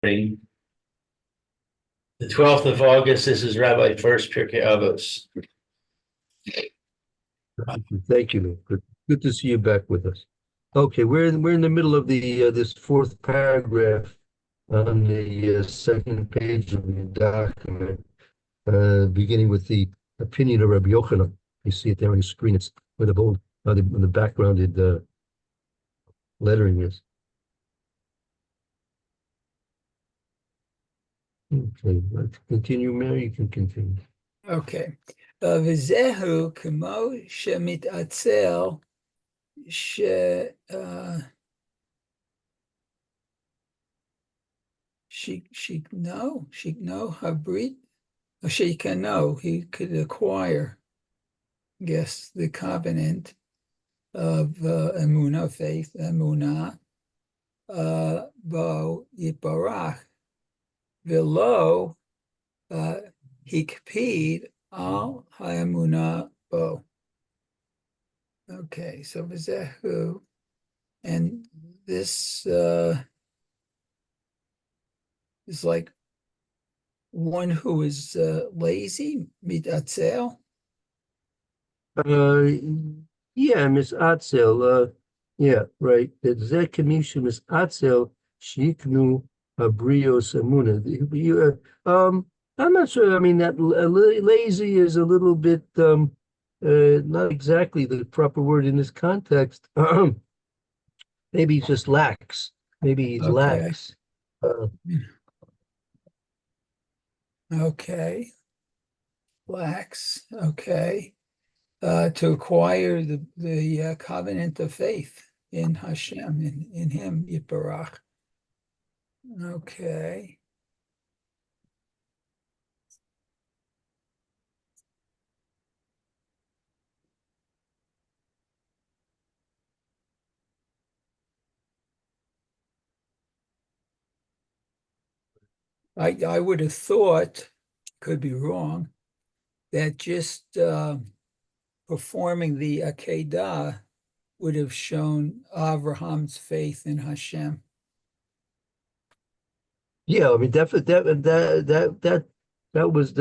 The 12th of August, this is Rabbi Furst, Pierke Avos. Thank you. Good to see you back with us. Okay, we're in the middle of the this fourth paragraph on the second page of the document, beginning with the opinion of Rabbi Yochanan. You see it there on the screen. It's where the bold, the backgrounded lettering is. Okay, let's continue. Mary, you can continue. Okay. וזהו כמו שמתעצל שיקנו הברית, or shikano, he could acquire, I guess, the covenant of emunah, faith, emunah, bo yiparach, velo hikpid al ha'emunah bo. Okay, so v'zehu, and this is like one who is lazy, mitatzel. Yeah, Miss Atzel. Yeah, right. That Zekamisha Miss Atzel Shiknu Abrios Amuna. I'm not sure. I mean, that lazy is a little bit not exactly the proper word in this context. Maybe he's just lax. Maybe he's lax. Okay. Lax. Okay. To acquire the covenant of faith in Hashem, in Him, Yiparach. Okay. I would have thought, could be wrong, that just performing the Akedah would have shown Abraham's faith in Hashem. Yeah, I mean, that was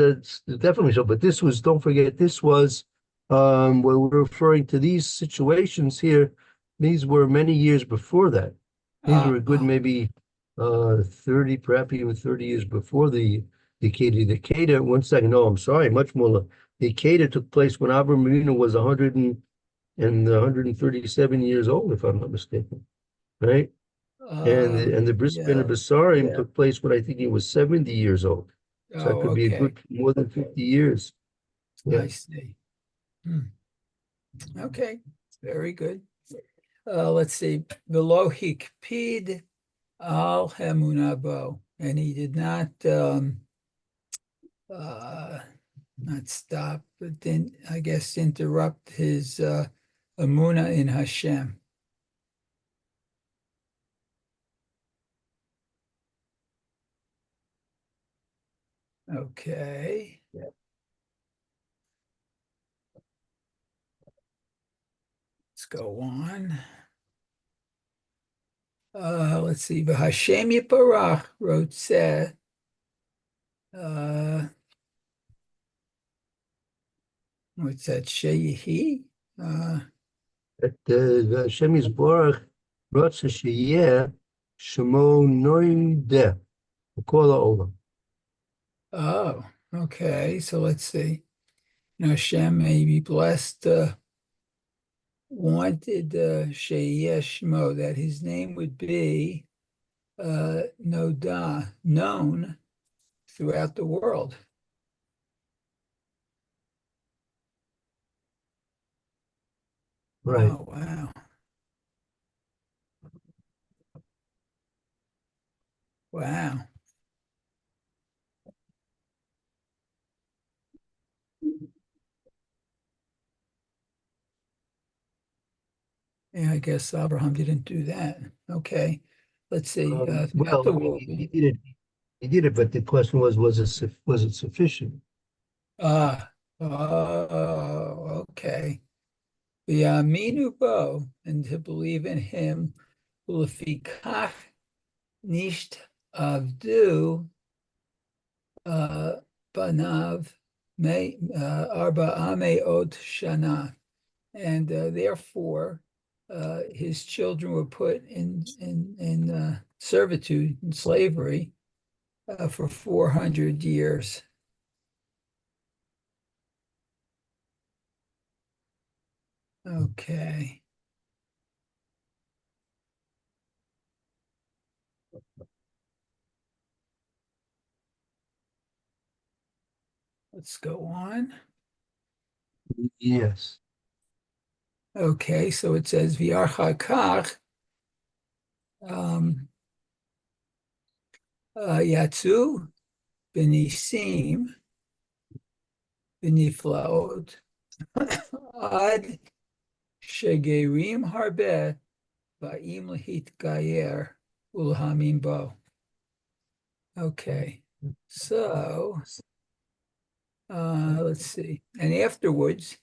definitely so. But this was, don't forget, this was when we're referring to these situations here. These were many years before that. These were a good maybe 30, perhaps even 30 years before the Akedah. The Akedah, one second, no, I'm sorry, much more. The Akedah took place when Abraham Avinu was 137 years old, if I'm not mistaken, right? And the Bris Ben Besarim took place when I think he was 70 years old. So it could be a good more than 50 years. Yeah. I see. Okay, very good. Let's see. V'lo hikpid al emunah bo, and he did not stop, but then I guess interrupt his emunah in Hashem. Okay. Yeah. Let's go on. Let's see. Hashem Yiparach wrote said. What's that? Sheyehi? Hashem Yisborach wrote Sheyeh Shemo Noideh Kol Ha'olam. Oh, okay. So let's see. Hashem may be blessed. Wanted Sheyeh Shmo, that his name would be Noda, known throughout the world. Right. Oh, wow. Wow. Yeah, I guess Abraham didn't do that. Okay. Let's see. Well, he did it. He did it, but the question was it sufficient? Okay. V'yaminu bo, and to believe in him, ulefikach nisht Avdu banav arba'a me'ot shana, and therefore his children were put in servitude, in slavery, for 400 years. Okay. Let's go on. Yes. Okay, so it says V'yarcha kach yatsu b'nisim b'niflaot ad shegerim harbeh ba'im lahitgayer ulhamim bo. Okay, so let's see. And afterwards,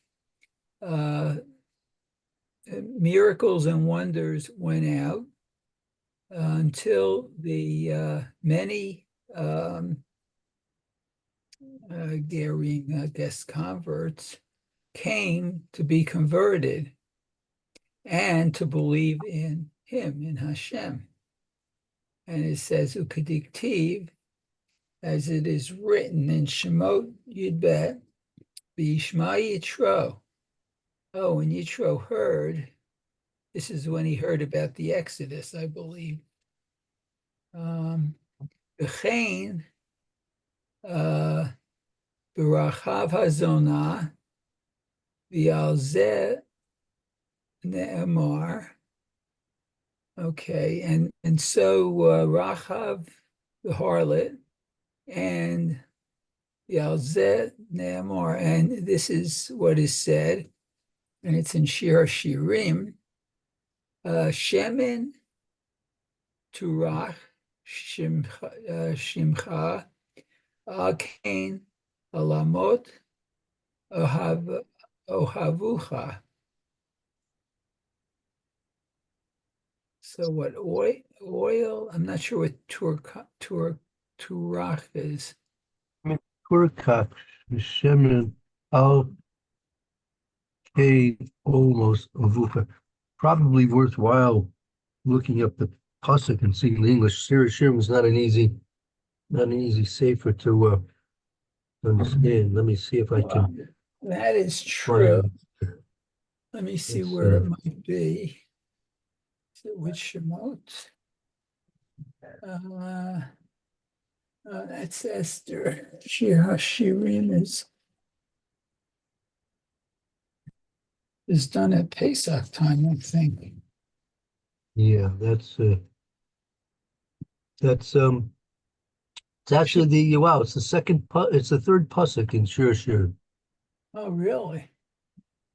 miracles and wonders went out until the many Gerim, I guess, converts came to be converted and to believe in him, in Hashem. And it says, Ukadiktiv, as it is written in Shemot Yudbet, B'Yishma Yitro. Oh, and Yitro heard, this is when he heard about the Exodus, I believe. B'chein, B'rachav Hazonah, V'al Zeh Ne'emar. Okay, and so Rachav, the harlot, and Yalzeh Ne'emar, and this is what is said, and it's in Shir Shirim, Shemin Turach Shimcha Akain Alamot Ohavucha. So what oil? I'm not sure what turach is. Turkach, Shemin, Al K, almost Avuka. Probably worthwhile looking up the pasuk and seeing the English. Sarah Sherman is not an easy sefer to understand. Let me see if I can. That is true. Find Let me see It's, where it might be. Is it which Shemot? That's Esther. Shir HaShirim is done at Pesach time, I think. Yeah, that's it's actually it's the it's the third pasuk in Shir Shir. Oh, really?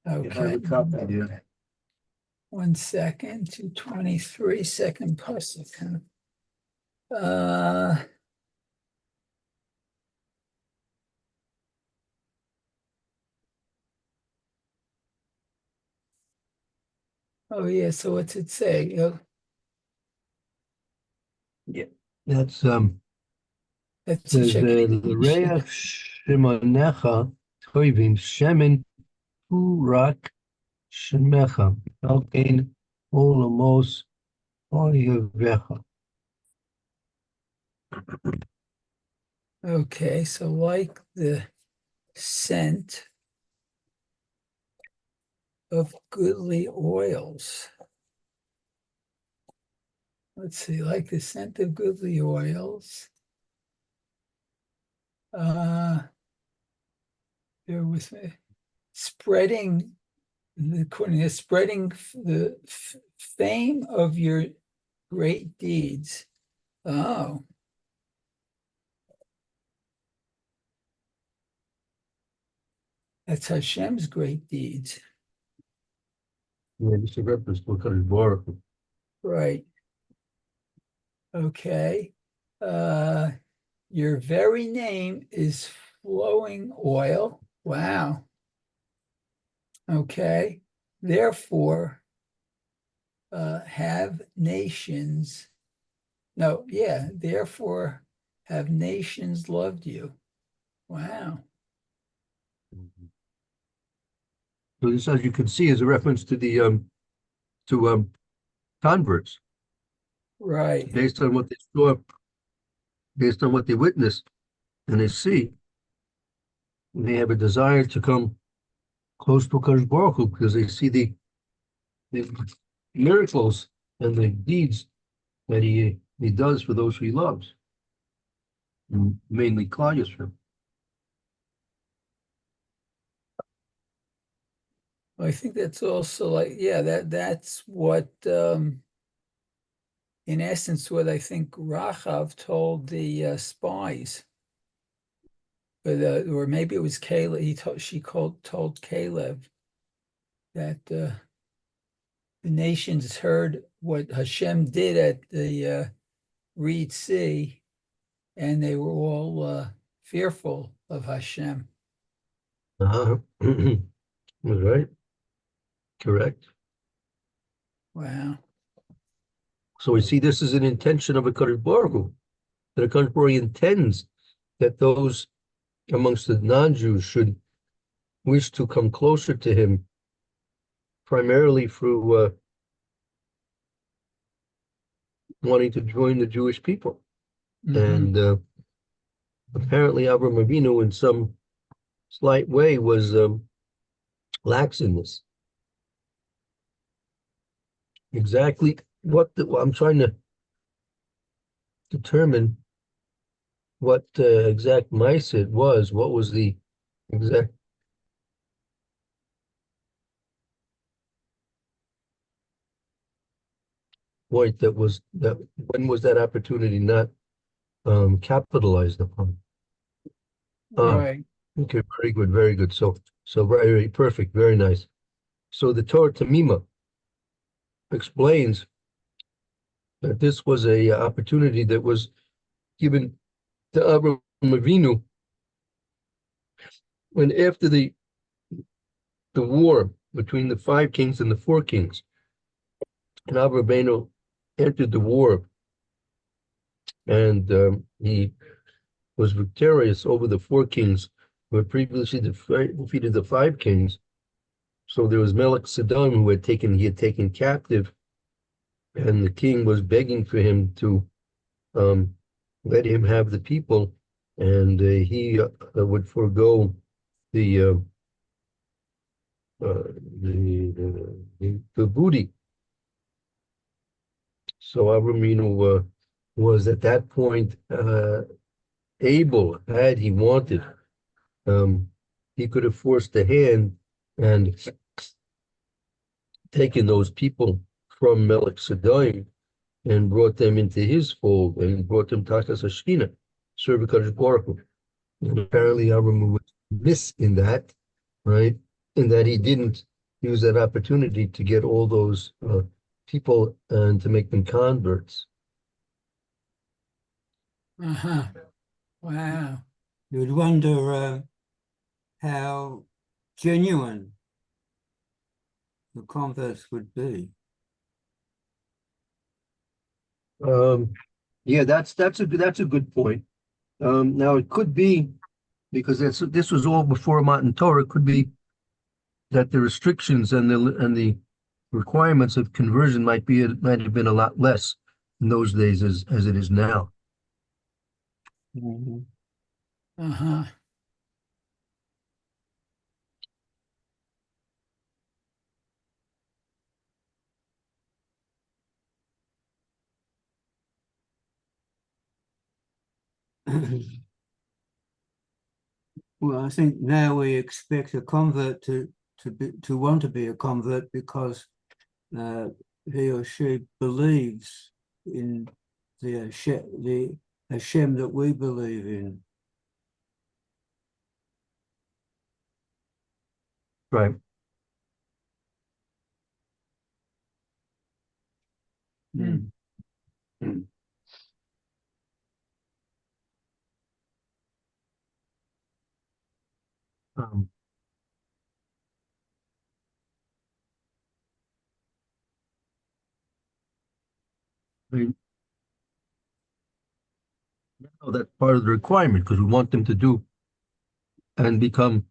Okay. Yeah. 1 second, 223 second pasuk. Uh, oh yeah, so what's it say? Yeah. That's That's says check. L'reach Shimonecha Toivim Shemin Turak Shemecha Alkein Olamos Oyevecha. Okay, so like the scent of goodly oils. Let's see, like the scent of goodly oils. Bear with me. Spreading the fame of your great deeds. Oh. That's Hashem's great deeds. Yeah, this is reference to Kaddish Baruch. Right. Okay. Your very name is flowing oil. Wow. Okay. Therefore, have nations No, yeah, therefore have nations loved you. Wow. So this, as you can see, is a reference to the converts Right. based on what they saw, based on what they witnessed and they see. And they have a desire to come close to Hakadosh Baruch Hu because they see the miracles and the deeds that he does for those who he loves, and mainly Klal Yisrael. I think that's also like, yeah, that's what in essence what I think Rachav told the spies. But or maybe it was Caleb. Told Caleb that the nations heard what Hashem did at the Reed Sea, and they were all fearful of Hashem. That's right, correct. Wow. So we see this is an intention of Hakadosh Baruch Hu, that Hakadosh Baruch Hu intends that those amongst the non-Jews should wish to come closer to him, primarily through wanting to join the Jewish people. Mhm. And apparently Avraham Avinu, in some slight way, was lax in this. Exactly well, I'm trying to determine what exact mice it was. What was the exact point that when was that opportunity not capitalized upon? Ah, Right. okay, very good, very good. So very perfect, very nice. So the Torah Tamima explains that this was a opportunity that was given to Avraham Avinu when after the war between the 5 kings and the 4 kings, and Avraham Avinu entered the war, and he was victorious over the 4 kings who had previously defeated the 5 kings. So there was Melech Saddam who he had taken captive, and the king was begging for him to um, let him have the people, and he would forego the uh, the booty. So Avramino was at that point able, had he wanted, um, he could have forced a hand and taken those people from Melech Sadaim and brought them into his fold and brought them Takas Ashkina, serve Kadosh Baruch Hu. And apparently Avram was miss in that, right? In that he didn't use that opportunity to get all those people and to make them converts. Uh-huh. Wow. You would wonder how genuine the converts would be. Yeah, that's a good point. Now it could be because this was all before Matan Torah. It could be that the restrictions and the requirements of conversion might have been a lot less in those days as it is now. Mhm. Uh-huh. Well, I think now we expect a convert to want to be a convert because he or she believes in the Hashem that we believe in. Right. Mm. Um, I mean, Oh, that's part of the requirement because we want them to do and become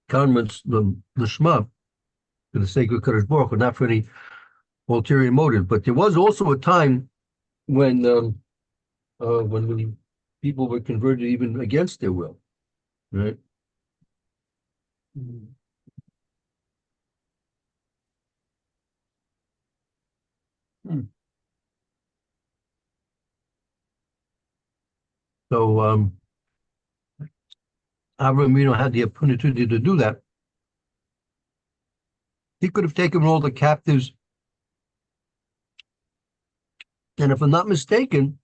converts the Shema for the sake of Kadosh Baruch Hu, not for any ulterior motive. But there was also a time when people were converted even against their will, right? Mm. So Avram had the opportunity to do that. He could have taken all the captives, and if I'm not mistaken,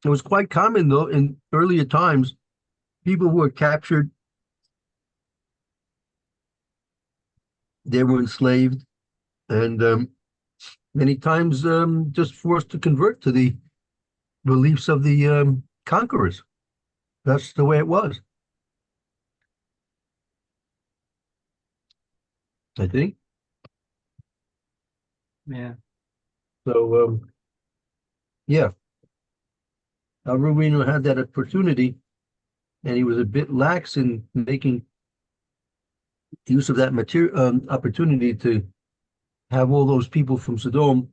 it was quite common though in earlier times, people who were captured, they were enslaved, and many times just forced to convert to the beliefs of the conquerors. That's the way it was, I think. Yeah. So yeah, Rubino had that opportunity, and he was a bit lax in making use of that material opportunity to have all those people from Sodom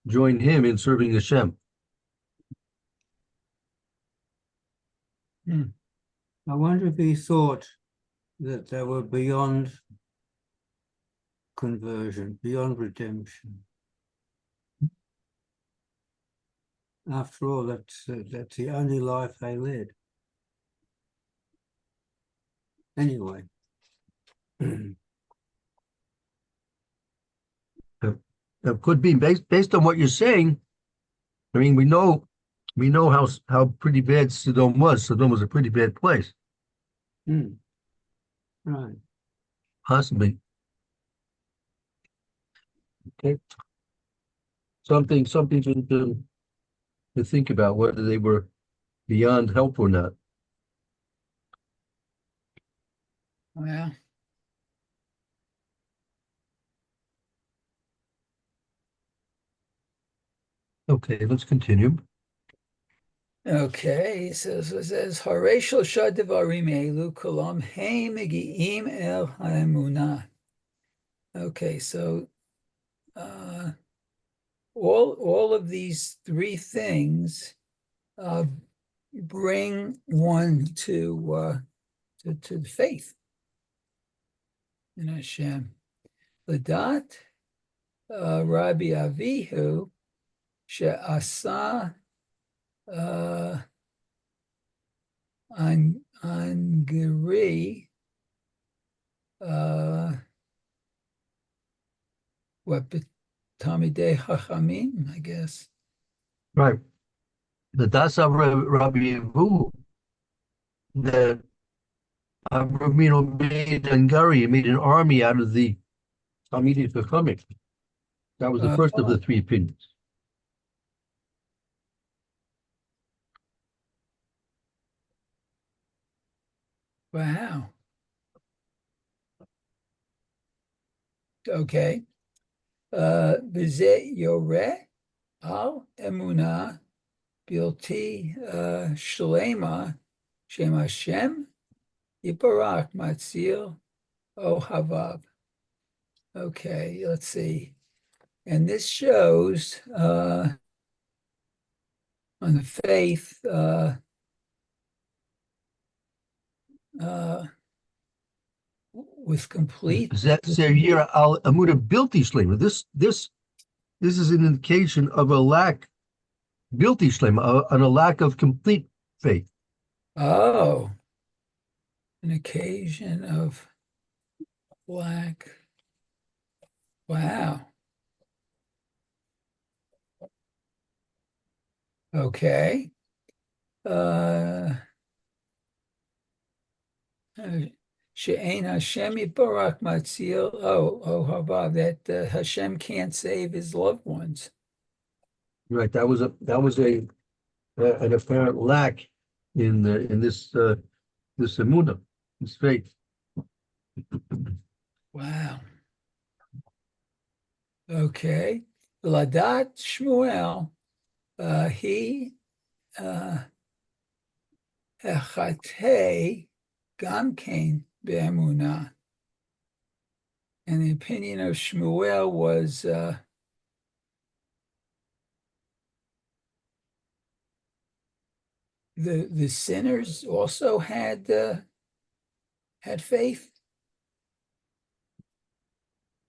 join him in serving Hashem. I wonder if he thought that they were beyond conversion, beyond redemption. After all, that's the only life they led. Anyway. It could be based on what you're saying. I mean, we know how pretty bad Sodom was. Sodom was a pretty bad place, Right. possibly. Okay, something to think about whether they were beyond help or not. Well, Okay, let's continue. okay, so it says, Hareshal Shadavarim Elu Kulam Hey Megi'im El Ha'emunah. Okay, so all of these three things bring one to the faith in Hashem. Ladat Rabbi Avihu she'asa Angeri what Tamidei Chachamim, I guess. Right. The Dasa Rabbi Yehu, that made Angari, made an army out of the Talmidei Chachamim. That was the first of the three opinions. Wow. Okay. V'zeh yoreh al emunah bilti shlema shem Hashem yiparach matzil ohavav. Okay, let's see. And this shows on the faith with complete. Zeh al Amuda Bilti Shlema. This is an indication of a lack, Bilti Shlema, and a lack of complete faith. Oh, an occasion of lack. Wow. Okay. She'ein Hashem yibarach matzil. Oh, havav, that Hashem can't save his loved ones. Right. That was an apparent lack in this emunah, this faith. Wow. Okay. Ladat Shmuel, he Echatei Gamkein Be'emunah. And the opinion of Shmuel was the sinners also had faith.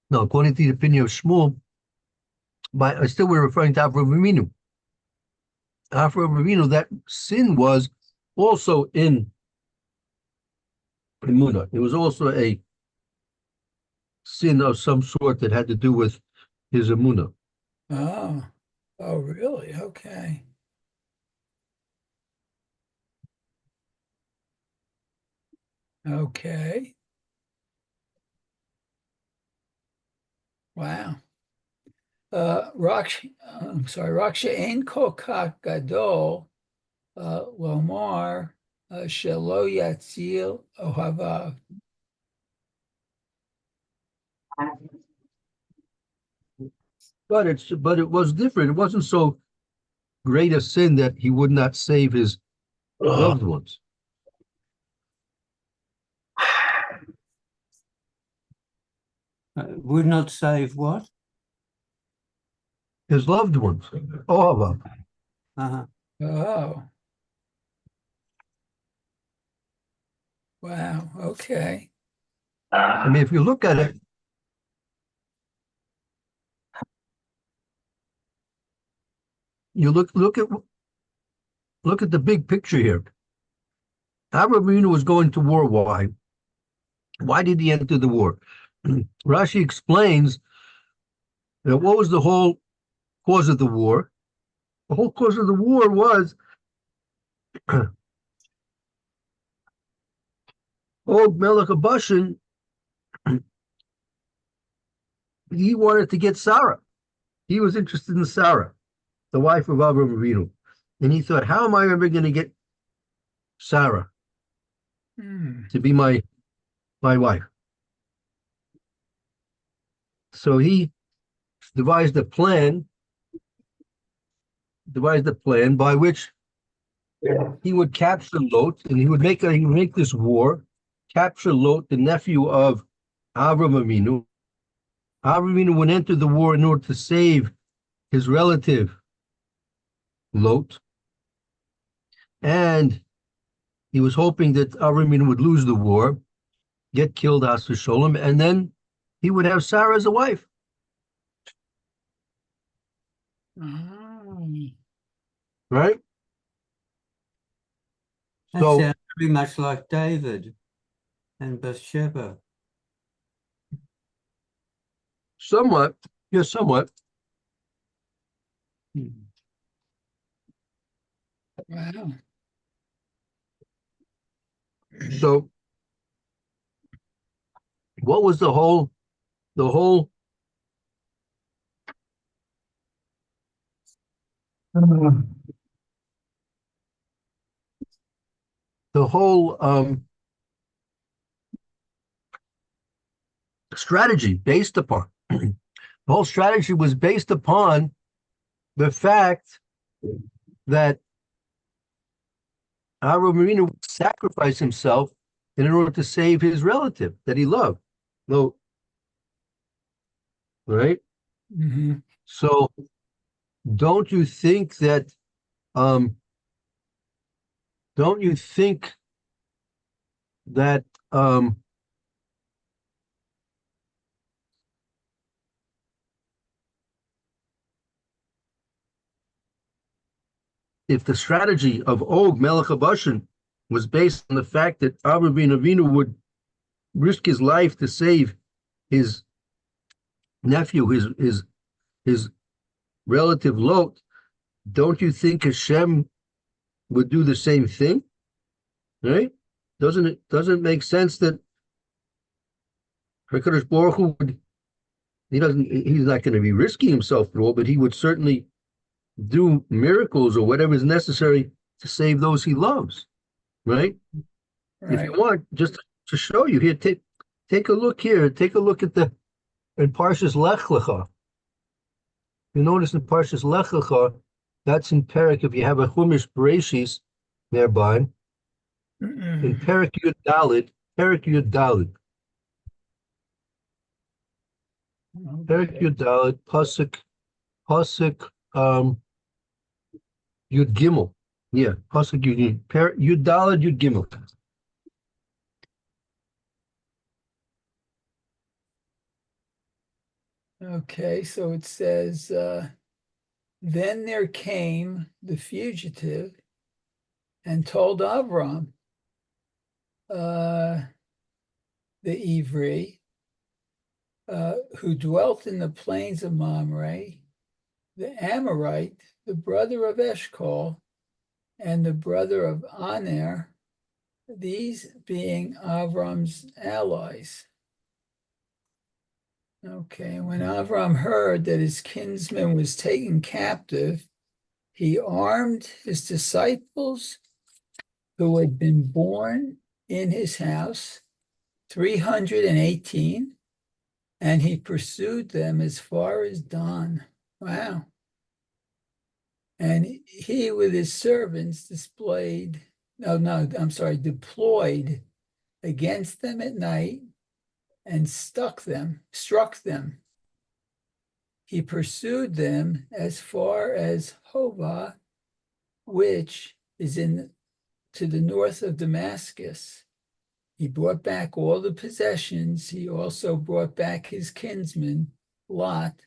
No, according to the opinion of Shmuel, but still we're referring to Avraham Avinu. Avraham Avinu, that sin was also in Emunah. It was also a sin of some sort that had to do with his Emunah. Oh, really? Okay. Okay. Wow. Raksha Ein Kol Kach Gadol Lomar Shelo Yatzil Ohavav. But it was different. It wasn't so great a sin that he would not save his loved ones. Would not save what? His loved ones. Oh, Uh-huh. Oh. Wow. Okay. I mean, if you look at it, you look at the big picture here. Avraham Avinu was going to war. Why? Why did he enter the war? Rashi explains that what was the whole cause of the war? The whole cause of the war was old Melech Bashan. He wanted to get Sarah. He was interested in Sarah, the wife of Avraham Avinu. And he thought, how am I ever going to get Sarah to be my wife? So he devised a plan by which he would capture Lot, and he would make this war, capture Lot, the nephew of Avraham Avinu. Avraham Avinu would enter the war in order to save his relative Lot, and he was hoping that Avraham Avinu would lose the war, get killed, Has v'sholem, and then he would have Sarah as a wife. Right? That So- sounds very much like David and Bathsheba. Somewhat, yes, somewhat. Wow. So, what was the whole strategy based upon? The whole strategy was based upon the fact that Avraham Avinu would sacrifice himself in order to save his relative that he loved. No, right? Mm-hmm. So, don't you think that if the strategy of Og Melech Bashan was based on the fact that Avraham Avinu would risk his life to save his nephew, his relative Lot, don't you think Hashem would do the same thing? Right? Doesn't make sense that HaKadosh Baruch Hu he's not going to be risking himself at all, but he would certainly do miracles or whatever is necessary to save those he loves. Right? If you want, just to show you here, take a look here. Take a look at in Parshas Lech Lecha. You notice in Parshas Lech Lecha, That's in Perek. If you have a Chumash Bereshis nearby, in Perek Yud Daled, Perek Yud Daled, Perek Okay. Yud Daled, Pasuk, Yud Gimel. Yeah, Pasuk Yud Daled, Yud Gimel. Okay, so it says, then there came the fugitive and told Avram, the Ivri, who dwelt in the plains of Mamre, the Amorite, the brother of Eshcol, and the brother of Aner, these being Avram's allies. Okay, when Avram heard that his kinsman was taken captive, he armed his disciples who had been born in his house, 318, and he pursued them as far as Dan. Wow. And he with his servants deployed against them at night and struck them. He pursued them as far as Hova, which is to the north of Damascus. He brought back all the possessions. He also brought back his kinsman, Lot,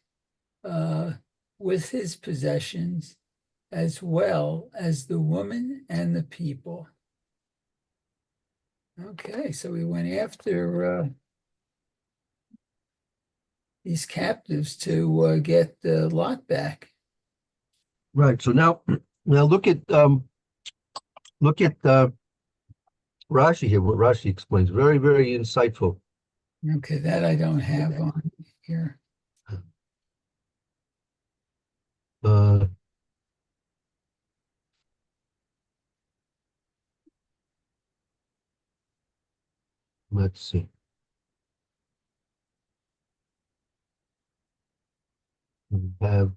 with his possessions, as well as the woman and the people. Okay, so we went after these captives to get Lot back. Right. So now look at Rashi here. What Rashi explains, very, very insightful. Okay, that I don't have on here. Let's see. We have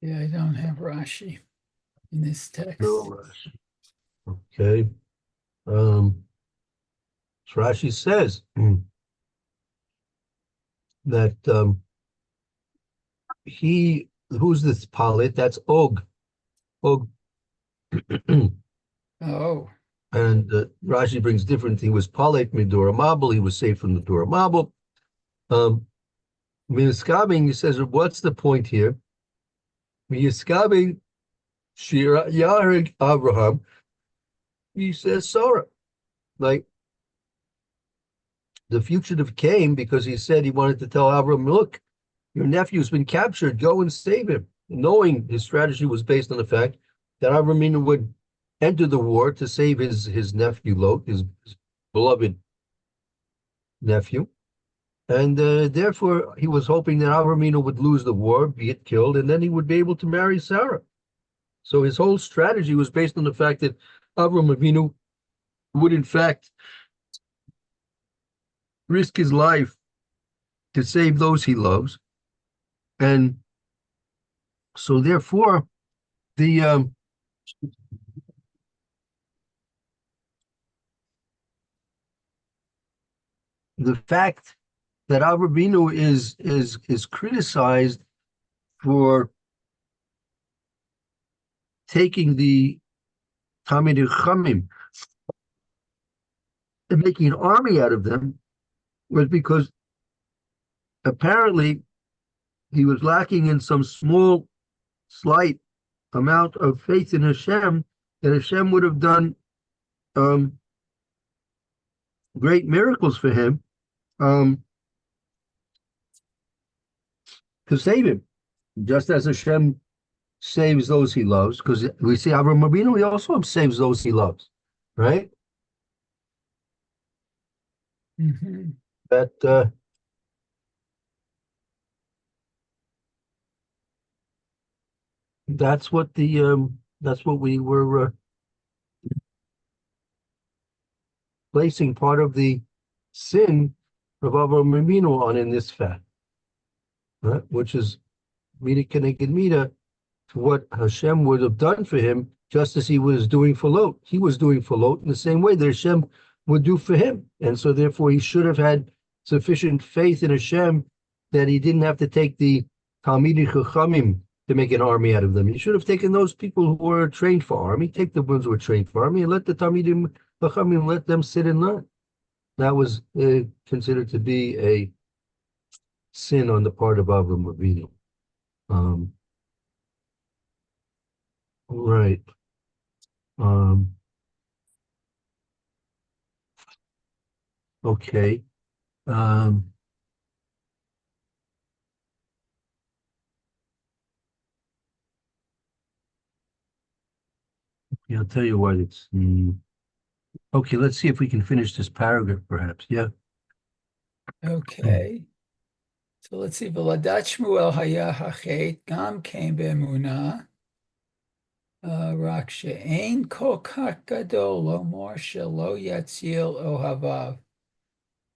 Yeah, I don't have Rashi in this text. no Rashi. Okay. So Rashi says that who's this Palit? That's Og. Og. Oh, And Rashi brings different. He was Palit Midura Mabel. He was saved from the Dura Mabel. Miskabing, he says, what's the point here? Miskabing Shira Yarig Abraham. He says Sarah. Like the fugitive came because he said he wanted to tell Abraham, look, your nephew's been captured. Go and save him. Knowing his strategy was based on the fact that Abraham would enter the war to save his nephew Lot, his beloved nephew. And therefore, he was hoping that Avramino would lose the war, get killed, and then he would be able to marry Sarah. So his whole strategy was based on the fact that Avram Avinu would, in fact, risk his life to save those he loves. And so therefore, the fact that Avramino is criticized for taking the Talmidei Chachamim and making an army out of them was because apparently he was lacking in some small, slight amount of faith in Hashem, that Hashem would have done great miracles for him to save him, just as Hashem saves those he loves. Because we see Avraham Avinu, he also saves those he loves, right? mm-hmm. That that's what we were placing part of the sin Rav Avram Avinu on in this fact, right? Which is Mida Keneged Mida, to what Hashem would have done for him, just as he was doing for Lot. He was doing for Lot in the same way that Hashem would do for him. And so therefore he should have had sufficient faith in Hashem that he didn't have to take the Talmidei Chachamim to make an army out of them. He should have taken those people who were trained for army, take the ones who were trained for army, and let the Talmidei Chachamim, let them sit and learn. That was considered to be a sin on the part of Avram Avinu. Right. Okay. Yeah, I'll tell you what, it's okay, let's see if we can finish this paragraph perhaps. Yeah. Okay. So let's see. V'ladat Shmuel haya hachet gam came be'emunah. Rak she'ein kol kach gadol lo mor shelo yatzil ohavav.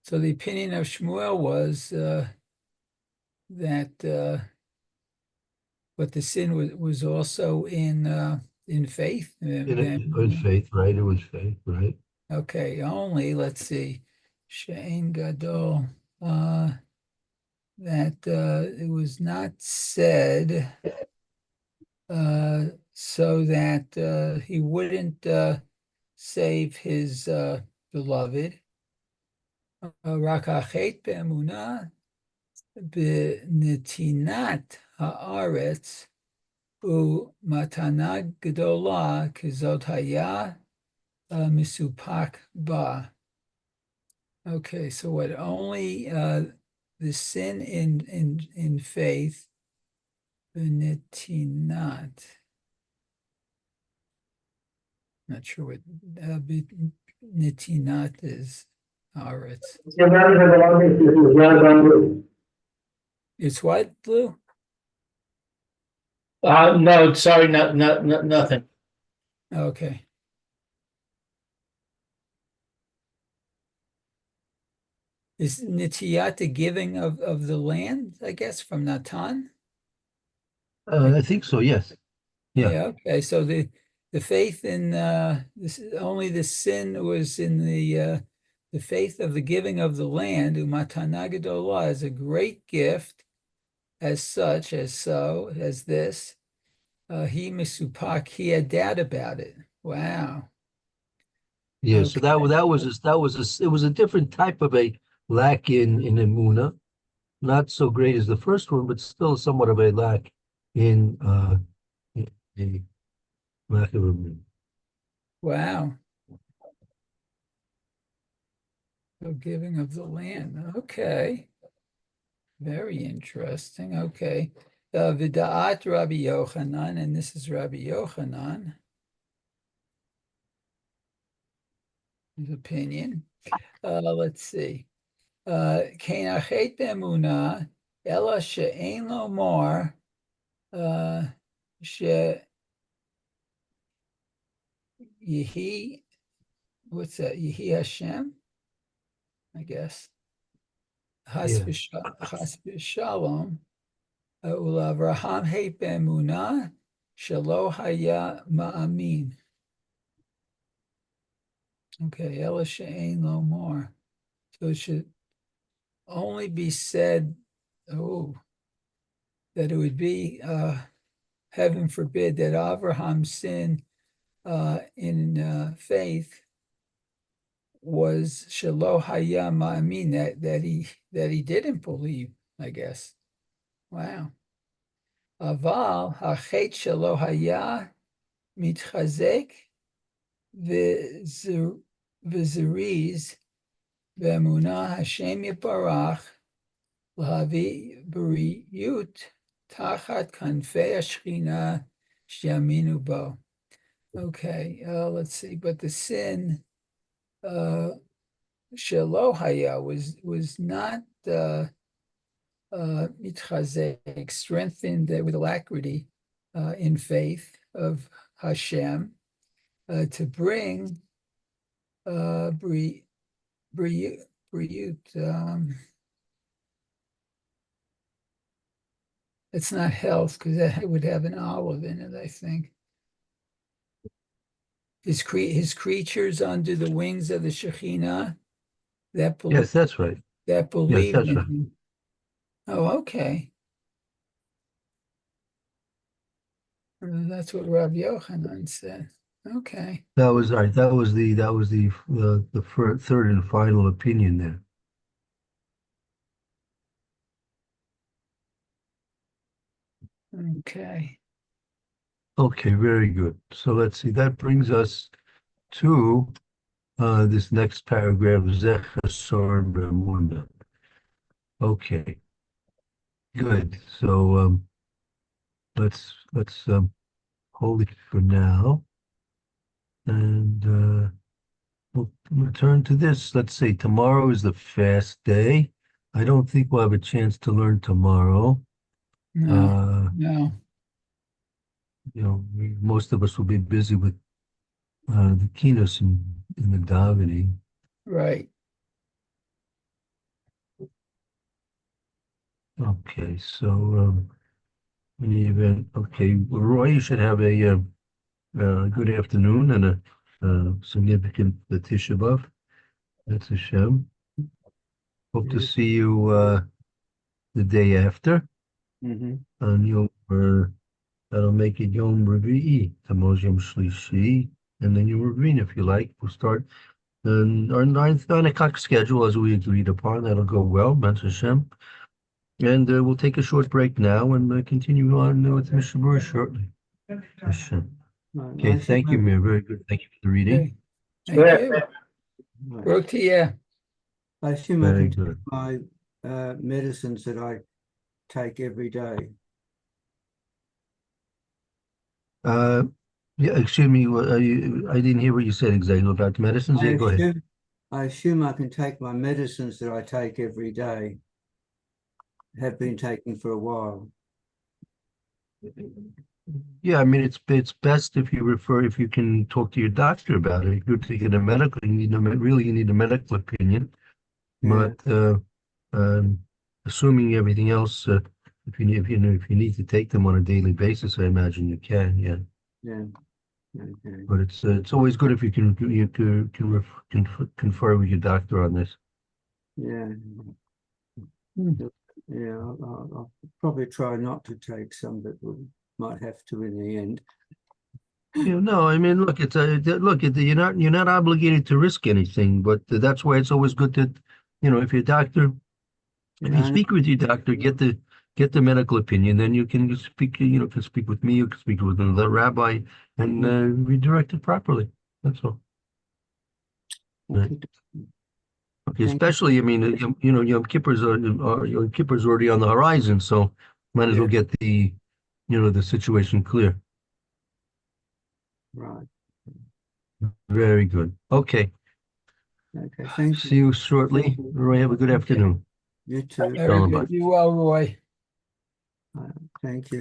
So the opinion of Shmuel was that but the sin was also in faith. In faith, right? It was faith, right? Okay, only let's see. She'ein gadol. That it was not said so that he wouldn't save his beloved. Rakachet be'emunah b'netinat haaretz u'matana gedola kizot haya misupak ba. Okay, so what only the sin in faith, b'netinat. Not sure what b'netinat is. Haaretz. It's what, Lou? No, sorry, nothing. Okay. Is Nitiyat the giving of the land, I guess, from Natan? I think so, yes. Yeah. Okay. So the faith in this, only the sin was in the faith of the giving of the land. Umatana gedolah is a great gift, as such, as this. He misupak, he had doubt about it. Wow. Yeah. Okay. So it was a different type of a lack in Emunah, not so great as the first one, but still somewhat of a lack in a lack of Emunah. Wow. The giving of the land. Okay. Very interesting. Okay. Vida'at Rabbi Yochanan, and this is Rabbi Yochanan. His opinion. Let's see. Kein achet be'emunah, ela she'ein lo mor, she Yehi, what's that? Yehi Hashem, I guess. Chas v'shalom, u'lavraham hei be'emunah, shelo haya ma'amin. Okay, ela she'ein lo mor. So it should only be said, that it would be, heaven forbid, that Abraham's sin in faith was shelo haya ma'amin, that he didn't believe, I guess. Wow. Aval hachet shelo haya mitchazek v'zeriz ve'emunah Hashem yiparach l'havi b'riyut tachat kanfei hashchina sheyaminu bo. Okay, let's see. But the sin, shelo haya, was not mitchazek, strengthened with alacrity in faith of Hashem to bring Briut, it's not health, because that would have an olive in it, I think. His creatures under the wings of the Shekhinah that Yes, that's right. that Yes, believe that's in right. him. Oh, okay. That's what Rav Yochanan said. Okay. That was right. That was the third and final opinion there. Okay. Okay, very good. So let's see. That brings us to this next paragraph, Zechasar B'Emunah. Okay, good. So let's hold it for now, and we'll return to this. Let's say tomorrow is the fast day. I don't think we'll have a chance to learn tomorrow. No, no. Most of us will be busy with the keynotes in the davening. Right. Okay, so in the event, okay, Roy, you should have a good afternoon and a significant Tisha B'Av. That's Hashem. Hope to see you the day after, Mm-hmm. and that'll make it Yom Revi'i, Tammuz Yom Shlishi, and then Yom Revin if you like. We'll start our 9 o'clock schedule as we agreed upon. That'll go well, B'ez Hashem. And we'll take a short break now and continue on with Mishnah Berurah shortly. Hashem. Okay, thank you, Mir. Very good. Thank you for the reading. Okay. Thank you. Baruch Tiyeh. I assume I Very can take good. my medicines that I take every day. Yeah, excuse me. I didn't hear what you said exactly about the medicines. Yeah, go ahead. I assume I can take my medicines that I take every day. Have been taking for a while. Yeah, I mean it's best if you can talk to your doctor about it. Good to get a medical. You need a medical opinion. Yeah. But assuming everything else, if you need to take them on a daily basis, I imagine you can. Yeah. Yeah. Okay. But it's always good if you can confer with your doctor on this. Yeah. Hmm. Yeah. I'll probably try not to take some, but we might have to in the end. No, I mean, look, you're not obligated to risk anything, but that's why it's always good to, if your doctor, if you speak with your doctor, get the medical opinion, then you can speak, can speak with me, you can speak with another rabbi, and redirect it properly. That's all. Right. Okay, especially, I mean, Yom Kippur's already on the horizon, so might as well get the situation clear. Right. Very good. Okay. Okay. Thank See you shortly. Roy, have a good afternoon. you too. Very good. You well, Roy. Thank you.